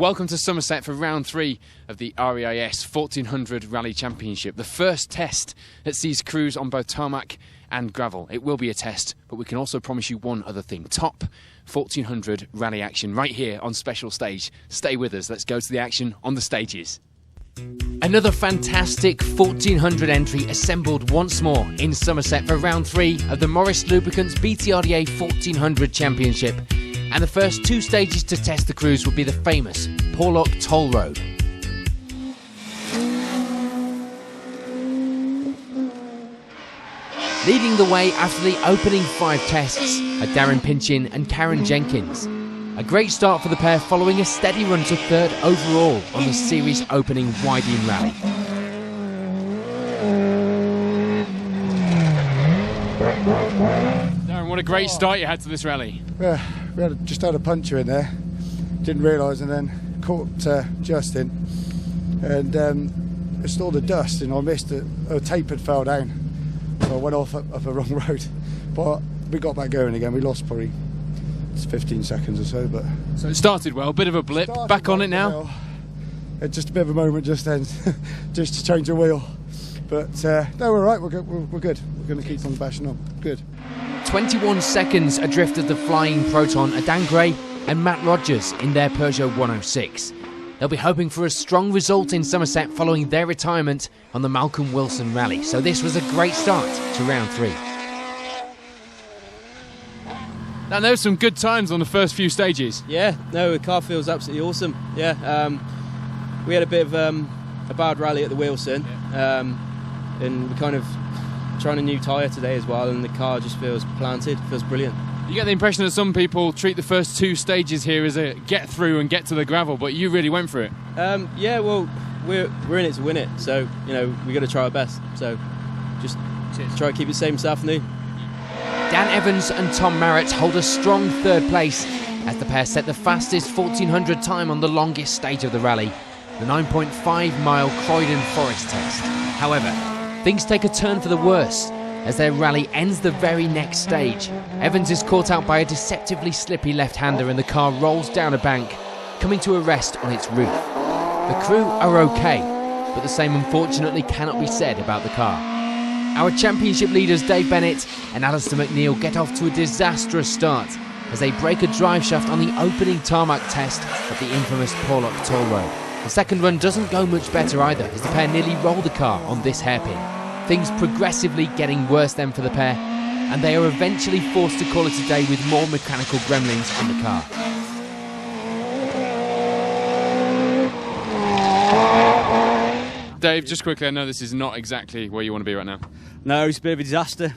Welcome to Somerset for round 3 of the REIS 1400 Rally Championship, the first test that sees crews on both tarmac and gravel. It will be a test, but we can also promise you one other thing: top 1400 rally action right here on special stage. Stay with us, let's go to the action on the stages. Another fantastic 1400 entry assembled once more in Somerset for round 3 of the Morris Lubricants BTRDA 1400 Championship. And the first 2 stages to test the crews would be the famous Porlock Toll Road. Leading the way after the opening 5 tests are Darren Pinchin and Karen Jenkins. A great start for the pair following a steady run to 3rd overall on the series opening Wydene Rally. Darren, what a great start you had to this rally. Yeah, we just had a puncture in there, didn't realise, and then caught Justin, and it's all the dust, and I missed it. A tape had fell down, so I went off up a wrong road. But we got back going again. We lost probably 15 seconds or so, but so it started well. Bit of a blip. Back on it now. Just a bit of a moment just then, just to change the wheel. But no, we're right. We're good. We're good. We're going to keep on bashing on. Good. 21 seconds adrift of the flying Proton are Dan Gray and Matt Rogers in their Peugeot 106. They'll be hoping for a strong result in Somerset following their retirement on the Malcolm Wilson Rally. So this was a great start to round 3. Now there were some good times on the first few stages. Yeah, no, the car feels absolutely awesome. Yeah, we had a bit of a bad rally at the Wilson, and we kind of trying a new tyre today as well, and the car just feels planted, feels brilliant. You get the impression that some people treat the first 2 stages here as a get through and get to the gravel, but you really went for it. Yeah, well, we're in it to win it, so you know we got to try our best. So just try to keep it same this afternoon. Dan Evans and Tom Marrett hold a strong 3rd place as the pair set the fastest 1400 time on the longest stage of the rally, the 9.5-mile Croydon Forest test. However, things take a turn for the worse as their rally ends the very next stage. Evans is caught out by a deceptively slippy left-hander and the car rolls down a bank, coming to a rest on its roof. The crew are okay, but the same unfortunately cannot be said about the car. Our championship leaders Dave Bennett and Alistair McNeil get off to a disastrous start as they break a drive shaft on the opening tarmac test of the infamous Porlock Toll Road. The second run doesn't go much better either as the pair nearly roll the car on this hairpin. Things progressively getting worse then for the pair, and they are eventually forced to call it a day with more mechanical gremlins in the car. Dave, just quickly, I know this is not exactly where you want to be right now. No, it's a bit of a disaster.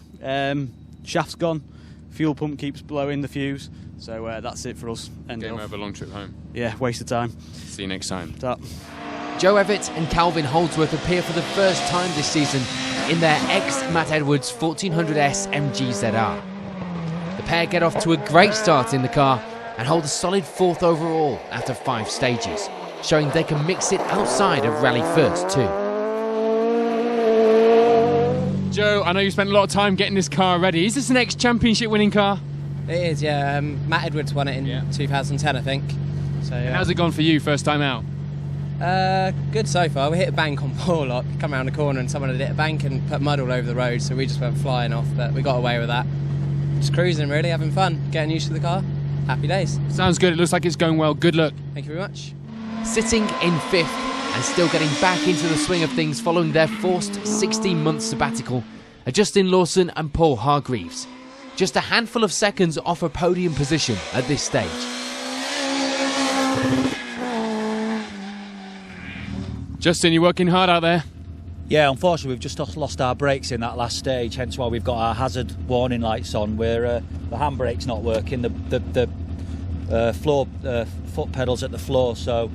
Shaft's gone, fuel pump keeps blowing the fuse, so that's it for us. Game over, long trip home. Yeah, waste of time. See you next time. Ta. Joe Evett and Calvin Holdsworth appear for the first time this season in their ex-Matt Edwards 1400S MGZR. The pair get off to a great start in the car and hold a solid 4th overall after 5 stages, showing they can mix it outside of rally first too. Joe, I know you spent a lot of time getting this car ready. Is this an ex-championship winning car? It is, yeah. Matt Edwards won it in 2010, I think. So, yeah. How's it gone for you first time out? Good so far. We hit a bank on Porlock, come around the corner and someone had hit a bank and put mud all over the road, so we just went flying off, but we got away with that. Just cruising really, having fun, getting used to the car. Happy days. Sounds good, it looks like it's going well. Good luck. Thank you very much. Sitting in 5th and still getting back into the swing of things following their forced 16-month sabbatical are Justin Lawson and Paul Hargreaves. Just a handful of seconds off a podium position at this stage. Justin, you're working hard out there. Yeah, unfortunately we've just lost our brakes in that last stage, hence why we've got our hazard warning lights on. Where the handbrake's not working, the floor foot pedals at the floor. So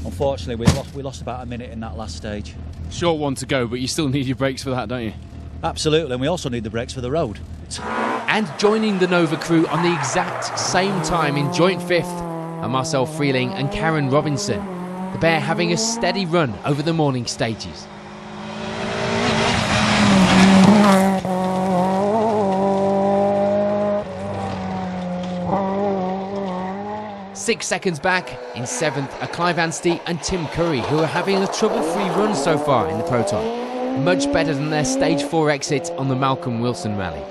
unfortunately we lost about a minute in that last stage. Short one to go, but you still need your brakes for that, don't you? Absolutely, and we also need the brakes for the road. And joining the Nova crew on the exact same time in joint 5th are Marcel Freeling and Karen Robinson, the pair having a steady run over the morning stages. 6 seconds back, in 7th are Clive Anstey and Tim Curry, who are having a trouble-free run so far in the Proton. Much better than their Stage 4 exit on the Malcolm Wilson rally.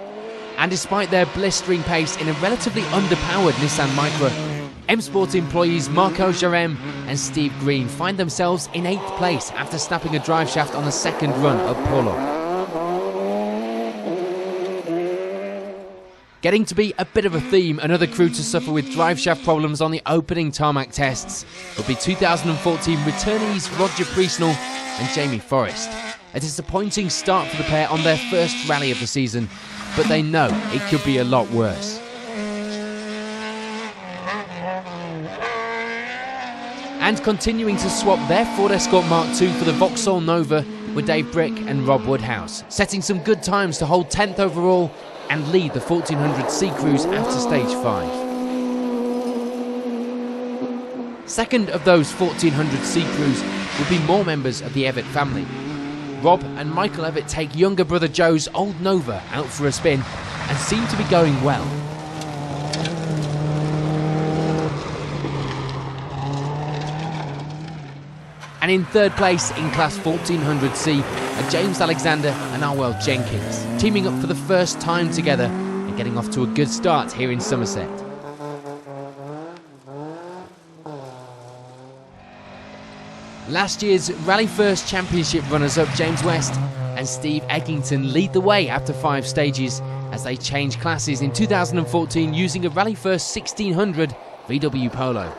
And despite their blistering pace in a relatively underpowered Nissan Micra, M Sport employees Marco Jarem and Steve Green find themselves in 8th place after snapping a driveshaft on the second run at Porlock. Getting to be a bit of a theme, another crew to suffer with driveshaft problems on the opening tarmac tests will be 2014 returnees Roger Priestnall and Jamie Forrest. A disappointing start for the pair on their first rally of the season, but they know it could be a lot worse. And continuing to swap their Ford Escort Mark II for the Vauxhall Nova were Dave Brick and Rob Woodhouse, setting some good times to hold 10th overall and lead the 1400C Cruise after stage 5. Second of those 1400C Crews would be more members of the Evatt family. Rob and Michael Evatt take younger brother Joe's old Nova out for a spin and seem to be going well. And in 3rd place in Class 1400C are James Alexander and Arwell Jenkins, teaming up for the first time together and getting off to a good start here in Somerset. Last year's Rally First Championship runners-up James West and Steve Eggington lead the way after 5 stages as they change classes in 2014 using a Rally First 1600 VW Polo.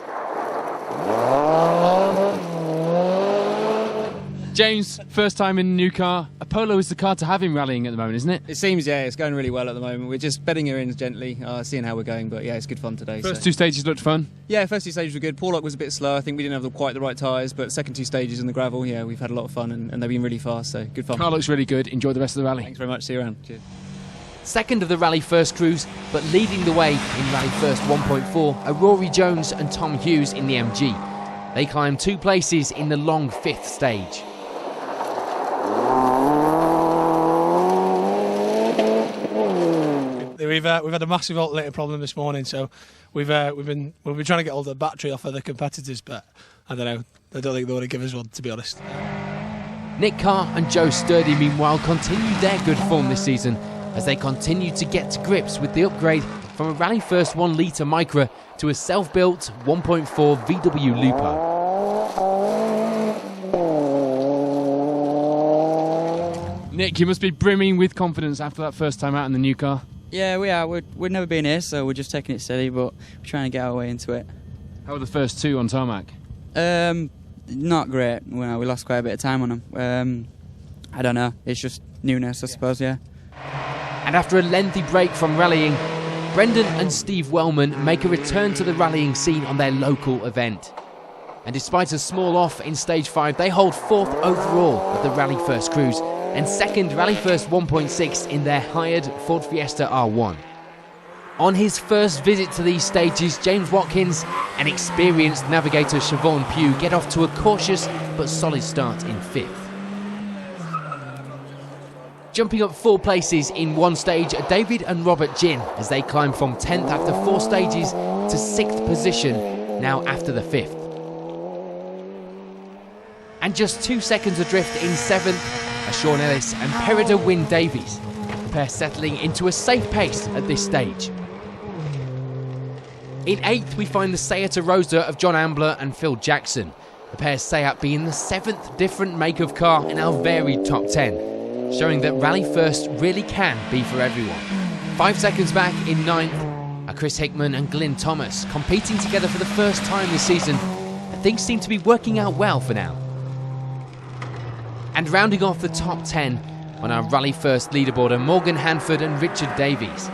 James, first time in a new car. A Polo is the car to have in rallying at the moment, isn't it? It seems, yeah, it's going really well at the moment. We're just bedding her in gently, seeing how we're going, but yeah, it's good fun today. First 2 stages looked fun? Yeah, first 2 stages were good. Porlock was a bit slow. I think we didn't have quite the right tyres, but second 2 stages in the gravel, yeah, we've had a lot of fun and they've been really fast, so good fun. Car looks really good. Enjoy the rest of the rally. Thanks very much. See you around. Cheers. Second of the Rally First crews, but leading the way in Rally First 1.4 are Rory Jones and Tom Hughes in the MG. They climb 2 places in the long 5th stage. We've had a massive alternator problem this morning, so we've been trying to get all the battery off of the competitors, but I don't know. I don't think they want to give us one, to be honest. Nick Carr and Joe Sturdy, meanwhile, continued their good form this season as they continue to get to grips with the upgrade from a Rally First 1 litre Micra to a self-built 1.4 VW Lupo. Nick, you must be brimming with confidence after that first time out in the new car. Yeah, we are. We've never been here, so we're just taking it steady, but we're trying to get our way into it. How were the first 2 on tarmac? Not great. Well, we lost quite a bit of time on them. I don't know. It's just newness, I suppose, yeah. And after a lengthy break from rallying, Brendan and Steve Wellman make a return to the rallying scene on their local event. And despite a small off in stage 5, they hold 4th overall of the Rally First Cruise and 2nd Rally First 1.6 in their hired Ford Fiesta R1. On his first visit to these stages, James Watkins and experienced navigator Siobhan Pugh get off to a cautious but solid start in 5th. Jumping up 4 places in 1 stage are David and Robert Ginn as they climb from 10th after 4 stages to 6th position, now after the 5th. And just 2 seconds adrift in 7th are Sean Ellis and Perida Wynne Davies, the pair settling into a safe pace at this stage. In 8th we find the Seat Arosa of John Ambler and Phil Jackson, the pair's Seat being the 7th different make of car in our varied top 10, showing that Rally First really can be for everyone. 5 seconds back in 9th are Chris Hickman and Glyn Thomas, competing together for the first time this season, and things seem to be working out well for now. And rounding off the top 10 on our Rally First leaderboard are Morgan Hanford and Richard Davies.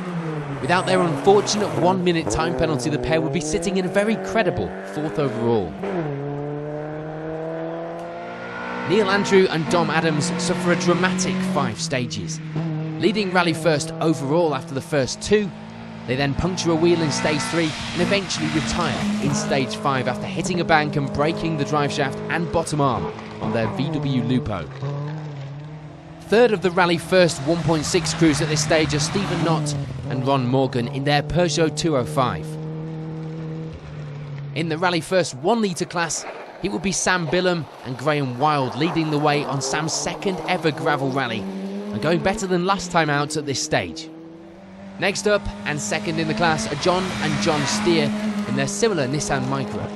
Without their unfortunate 1-minute time penalty, the pair would be sitting in a very credible 4th overall. Neil Andrew and Dom Adams suffer a dramatic 5 stages. Leading Rally First overall after the first 2, they then puncture a wheel in stage 3 and eventually retire in stage 5 after hitting a bank and breaking the driveshaft and bottom arm on their VW Lupo. 3rd of the Rally First 1.6 crews at this stage are Stephen Knott and Ron Morgan in their Peugeot 205. In the Rally First 1 litre class, it would be Sam Billum and Graham Wild leading the way on Sam's second ever gravel rally and going better than last time out at this stage. Next up and second in the class are John and John Steer in their similar Nissan Micra.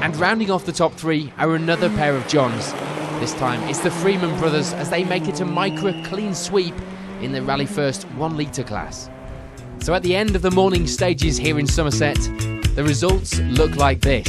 And rounding off the top 3 are another pair of Johns. This time it's the Freeman brothers as they make it a Micra clean sweep in the Rally First 1 litre class. So at the end of the morning stages here in Somerset, the results look like this.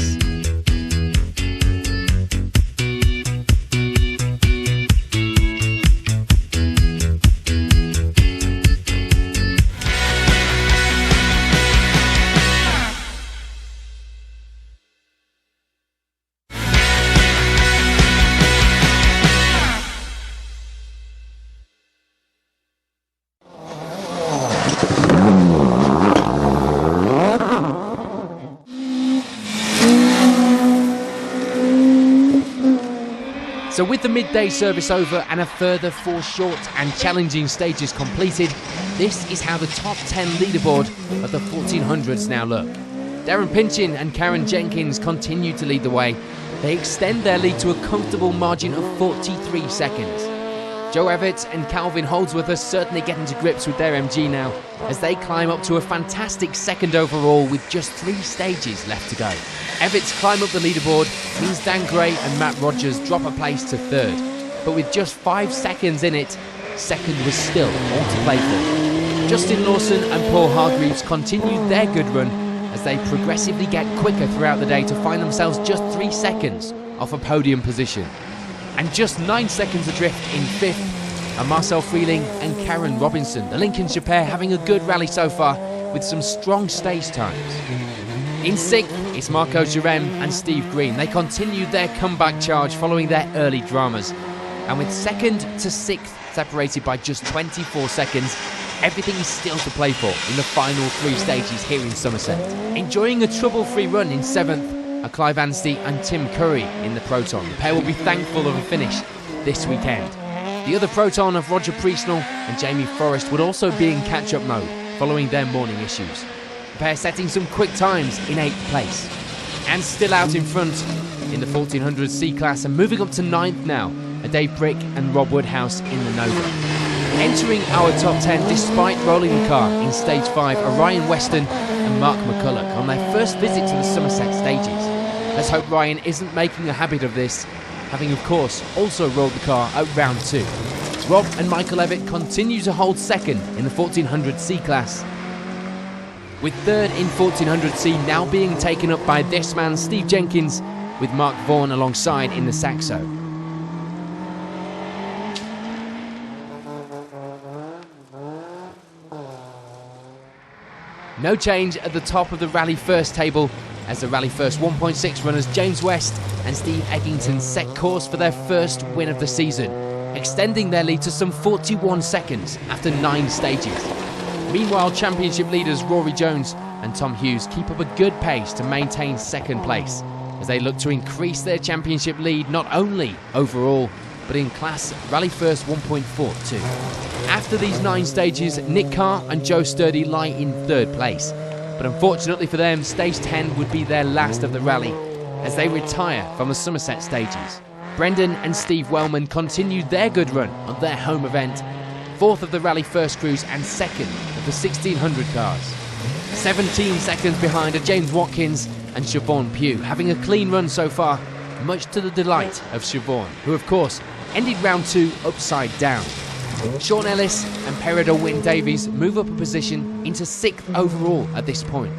So with the midday service over and a further 4 short and challenging stages completed, this is how the top 10 leaderboard of the 1400s now look. Darren Pinchin and Karen Jenkins continue to lead the way. They extend their lead to a comfortable margin of 43 seconds. Joe Evett and Calvin Holdsworth are certainly getting to grips with their MG now as they climb up to a fantastic second overall with just 3 stages left to go. Evett's climb up the leaderboard means Dan Gray and Matt Rogers drop a place to 3rd, but with just 5 seconds in it, second was still all to play for. Justin Lawson and Paul Hargreaves continued their good run as they progressively get quicker throughout the day to find themselves just 3 seconds off a podium position. And just 9 seconds adrift in 5th are Marcel Freeling and Karen Robinson, the Lincolnshire pair having a good rally so far with some strong stage times. In 6th, it's Marco Jerem and Steve Green. They continued their comeback charge following their early dramas. And with 2nd to 6th separated by just 24 seconds, everything is still to play for in the final 3 stages here in Somerset. Enjoying a trouble-free run in 7th are Clive Anstey and Tim Curry in the Proton. The pair will be thankful of a finish this weekend. The other Proton of Roger Priestnall and Jamie Forrest would also be in catch-up mode following their morning issues. The pair setting some quick times in 8th place. And still out in front in the 1400 C class and moving up to 9th now are Dave Brick and Rob Woodhouse in the Nova. Entering our top 10 despite rolling the car in stage 5 are Ryan Weston and Mark McCulloch on their first visit to the Somerset stages. Let's hope Ryan isn't making a habit of this, having of course also rolled the car at round 2. Rob and Michael Evatt continue to hold second in the 1400 C class, with 3rd in 1400C now being taken up by this man Steve Jenkins, with Mark Vaughan alongside in the Saxo. No change at the top of the Rally First table as the Rally First 1.6 runners James West and Steve Eggington set course for their first win of the season, extending their lead to some 41 seconds after 9 stages. Meanwhile, championship leaders Rory Jones and Tom Hughes keep up a good pace to maintain 2nd place as they look to increase their championship lead not only overall but in class Rally First 1.42. After these 9 stages, Nick Carr and Joe Sturdy lie in 3rd place, but unfortunately for them, stage 10 would be their last of the rally as they retire from the Somerset stages. Brendan and Steve Wellman continued their good run on their home event, 4th of the Rally First crews and 2nd of the 1600 cars. 17 seconds behind are James Watkins and Siobhan Pugh, having a clean run so far, much to the delight of Siobhan, who of course ended round 2 upside down. Sean Ellis and Peredo Wynne Davies move up a position into 6th overall at this point.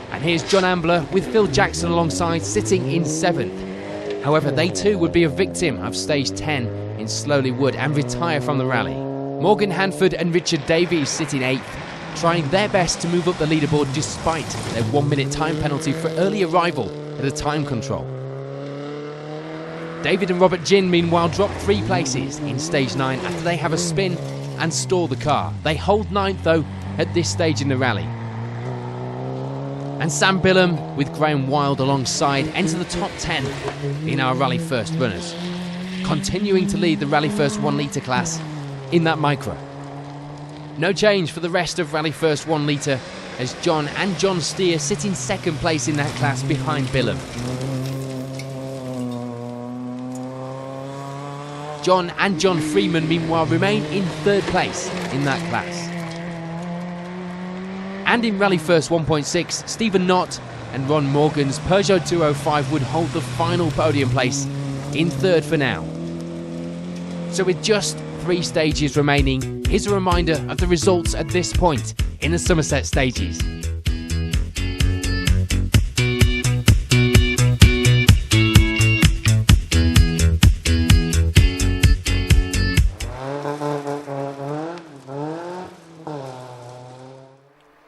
And here's John Ambler with Phil Jackson alongside, sitting in 7th. However, they too would be a victim of stage 10 in Slowly Wood and retire from the rally. Morgan Hanford and Richard Davies sit in 8th, trying their best to move up the leaderboard despite their 1-minute time penalty for early arrival at a time control. David and Robert Ginn meanwhile drop 3 places in stage 9 after they have a spin and stall the car. They hold 9th though at this stage in the rally. And Sam Billum with Graham Wild alongside enter the top 10 in our Rally First runners, continuing to lead the Rally First 1 litre class in that Micra. No change for the rest of Rally First 1 litre as John and John Steer sit in second place in that class behind Billum. John and John Freeman, meanwhile, remain in third place in that class. And in Rally First 1.6, Stephen Knott and Ron Morgan's Peugeot 205 would hold the final podium place in third for now. So with just 3 stages remaining, here's a reminder of the results at this point in the Somerset stages.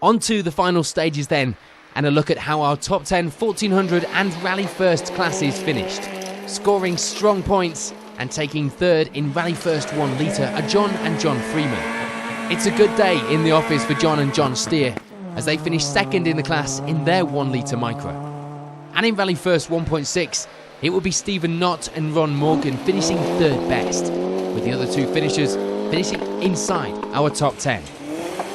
On to the final stages then, and a look at how our top 10 1400 and Rally First classes finished. Scoring strong points and taking third in Rally First 1 litre are John and John Freeman. It's a good day in the office for John and John Steer as they finish second in the class in their 1 litre micro. And in Rally First 1.6, it will be Stephen Knott and Ron Morgan finishing third best, with the other 2 finishers finishing inside our top 10.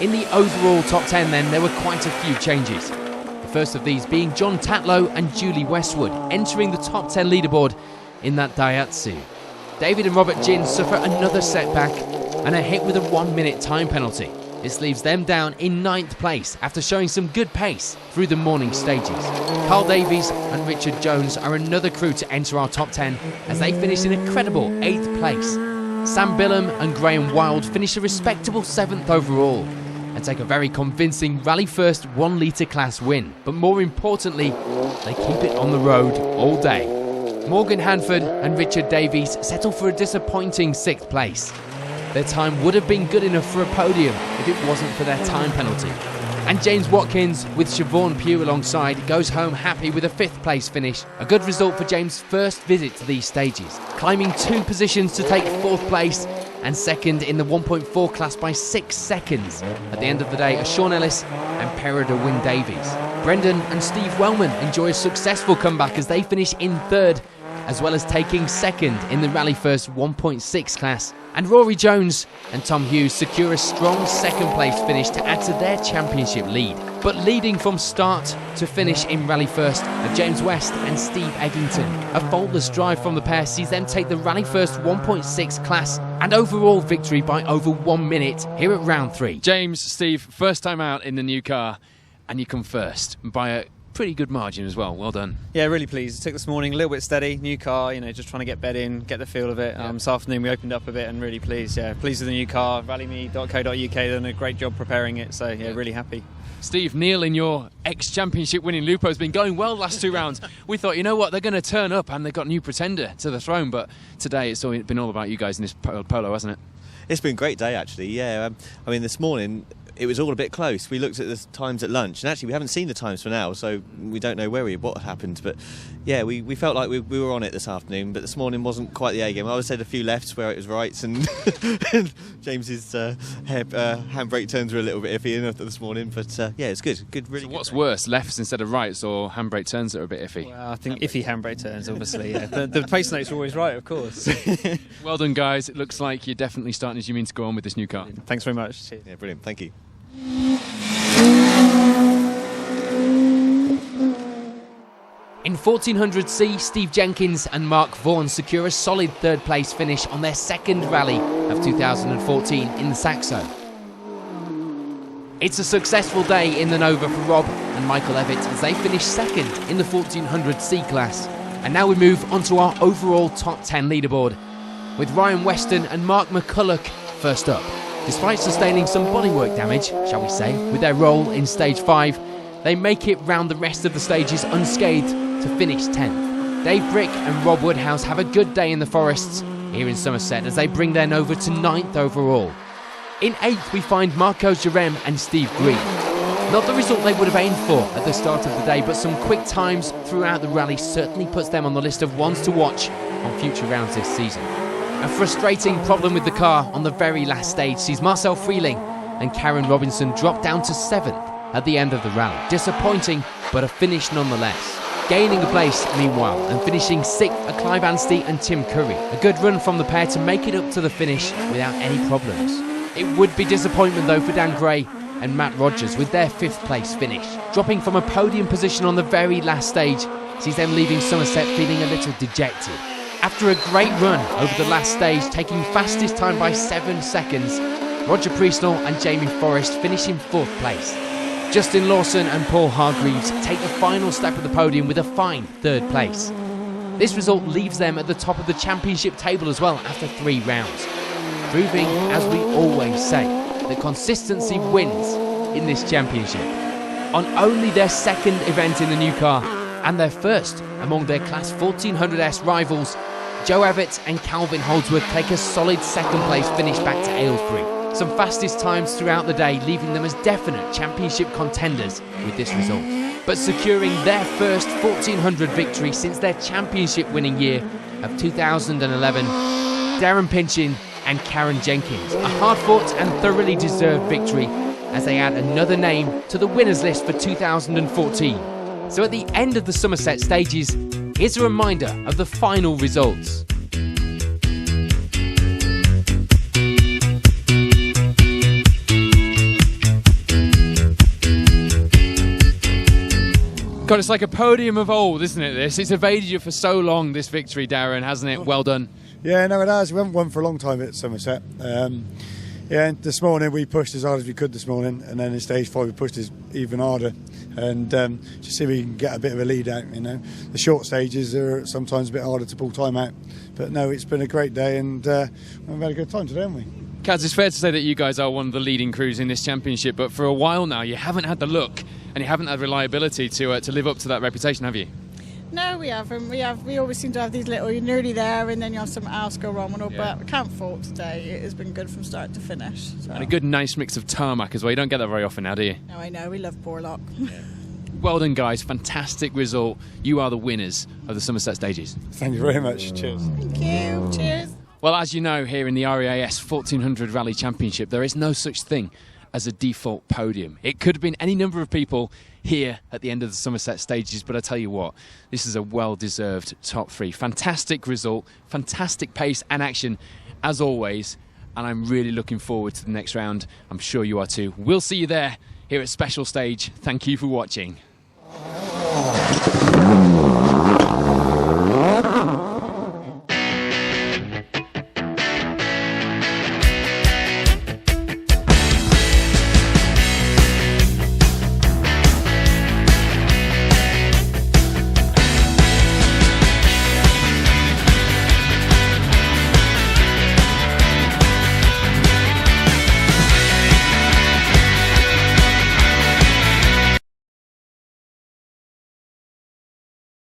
In the overall top 10 then, there were quite a few changes. The first of these being John Tatlow and Julie Westwood entering the top 10 leaderboard in that Daihatsu. David and Robert Ginn suffer another setback and are hit with a 1-minute time penalty. This leaves them down in 9th place after showing some good pace through the morning stages. Carl Davies and Richard Jones are another crew to enter our top 10 as they finish in a credible 8th place. Sam Billum and Graham Wild finish a respectable 7th overall and take a very convincing Rally First 1 litre class win. But more importantly, they keep it on the road all day. Morgan Hanford and Richard Davies settle for a disappointing 6th place. Their time would have been good enough for a podium if it wasn't for their time penalty. And James Watkins, with Siobhan Pugh alongside, goes home happy with a 5th place finish. A good result for James' first visit to these stages, climbing 2 positions to take 4th place and second in the 1.4 class by 6 seconds. At the end of the day, are Sean Ellis and Perida Wynne Davies. Brendan and Steve Wellman enjoy a successful comeback as they finish in 3rd, as well as taking 2nd in the Rally First 1.6 class. And Rory Jones and Tom Hughes secure a strong 2nd place finish to add to their championship lead. But leading from start to finish in Rally First are James West and Steve Eggington. A faultless drive from the pair sees them take the Rally First 1.6 class and overall victory by over 1 minute here at round 3. James, Steve, first time out in the new car, and you come first by a pretty good margin as well. Well done. Yeah, really pleased. It took this morning a little bit steady, new car, just trying to get bed in, get the feel of it. This afternoon we opened up a bit and really pleased. Yeah, pleased with the new car. Rallyme.co.uk done a great job preparing it, so yeah, really happy. Steve, Neil in your ex-championship winning Lupo has been going well last 2 rounds. We thought, you know what, they're going to turn up and they've got new pretender to the throne, but today it's been all about you guys in this polo, hasn't it? It's been a great day actually, yeah. I mean, this morning it was all a bit close. We looked at the times at lunch, and actually we haven't seen the times for now, so we don't know what happened. But yeah, we felt like we were on it this afternoon, but this morning wasn't quite the A game. I would have said a few lefts where it was rights, and James's handbrake turns were a little bit iffy enough this morning. But yeah, it's good. Really. So what's worse, lefts instead of rights, or handbrake turns that are a bit iffy? Well, I think iffy handbrake turns, obviously. Yeah, the pace notes are always right, of course. Well done, guys. It looks like you're definitely starting as you mean to go on with this new car. Thanks very much. Cheers. Yeah, brilliant. Thank you. In 1400C, Steve Jenkins and Mark Vaughan secure a solid 3rd place finish on their 2nd rally of 2014 in the Saxo. It's a successful day in the Nova for Rob and Michael Evatt as they finish 2nd in the 1400C class. And now we move on to our overall top 10 leaderboard, with Ryan Weston and Mark McCulloch first up. Despite sustaining some bodywork damage, shall we say, with their role in Stage 5, they make it round the rest of the stages unscathed to finish 10th. Dave Brick and Rob Woodhouse have a good day in the forests here in Somerset as they bring their Nova to 9th overall. In 8th we find Marco Jarem and Steve Green. Not the result they would have aimed for at the start of the day, but some quick times throughout the rally certainly puts them on the list of ones to watch on future rounds this season. A frustrating problem with the car on the very last stage sees Marcel Freeling and Karen Robinson drop down to 7th at the end of the rally. Disappointing, but a finish nonetheless. Gaining a place, meanwhile, and finishing 6th are Clive Anstey and Tim Curry. A good run from the pair to make it up to the finish without any problems. It would be disappointment though for Dan Gray and Matt Rogers with their 5th place finish. Dropping from a podium position on the very last stage sees them leaving Somerset feeling a little dejected. After a great run over the last stage, taking fastest time by 7 seconds, Roger Priestnall and Jamie Forrest finish in 4th place. Justin Lawson and Paul Hargreaves take the final step of the podium with a fine 3rd place. This result leaves them at the top of the championship table as well after 3 rounds, proving, as we always say, that consistency wins in this championship. On only their 2nd event in the new car and their 1st among their Class 1400S rivals, Joe Evett and Calvin Holdsworth take a solid 2nd place finish back to Aylesbury. Some fastest times throughout the day, leaving them as definite championship contenders with this result. But securing their first 1400 victory since their championship winning year of 2011, Darren Pinchin and Karen Jenkins. A hard-fought and thoroughly deserved victory as they add another name to the winners list for 2014. So at the end of the Somerset stages, here's a reminder of the final results. God, it's like a podium of old, isn't it, this? It's evaded you for so long, this victory, Darren, hasn't it? Well done. Yeah, no, it has. We haven't won for a long time at Somerset. Yeah, this morning we pushed as hard as we could this morning, and then in stage 5 we pushed even harder, and just see if we can get a bit of a lead out. You know, the short stages are sometimes a bit harder to pull time out, but no, it's been a great day, and we've had a good time today, haven't we? Kaz, it's fair to say that you guys are one of the leading crews in this championship, but for a while now you haven't had the look and you haven't had reliability to live up to that reputation, have you? No, we haven't. We always seem to have these little, you're nearly there and then you have something else go wrong. But we can't fault today. It has been good from start to finish. So. And a good nice mix of tarmac as well. You don't get that very often now, do you? No, I know. We love Porlock. Well done, guys. Fantastic result. You are the winners of the Somerset stages. Thank you very much. Cheers. Thank you. Cheers. Well, as you know, here in the REIS 1400 Rally Championship, there is no such thing as a default podium. It could have been any number of people here at the end of the Somerset stages, but I tell you what, this is a well-deserved top 3. Fantastic result, fantastic pace and action, as always, and I'm really looking forward to the next round. I'm sure you are too. We'll see you there, here at Special Stage. Thank you for watching.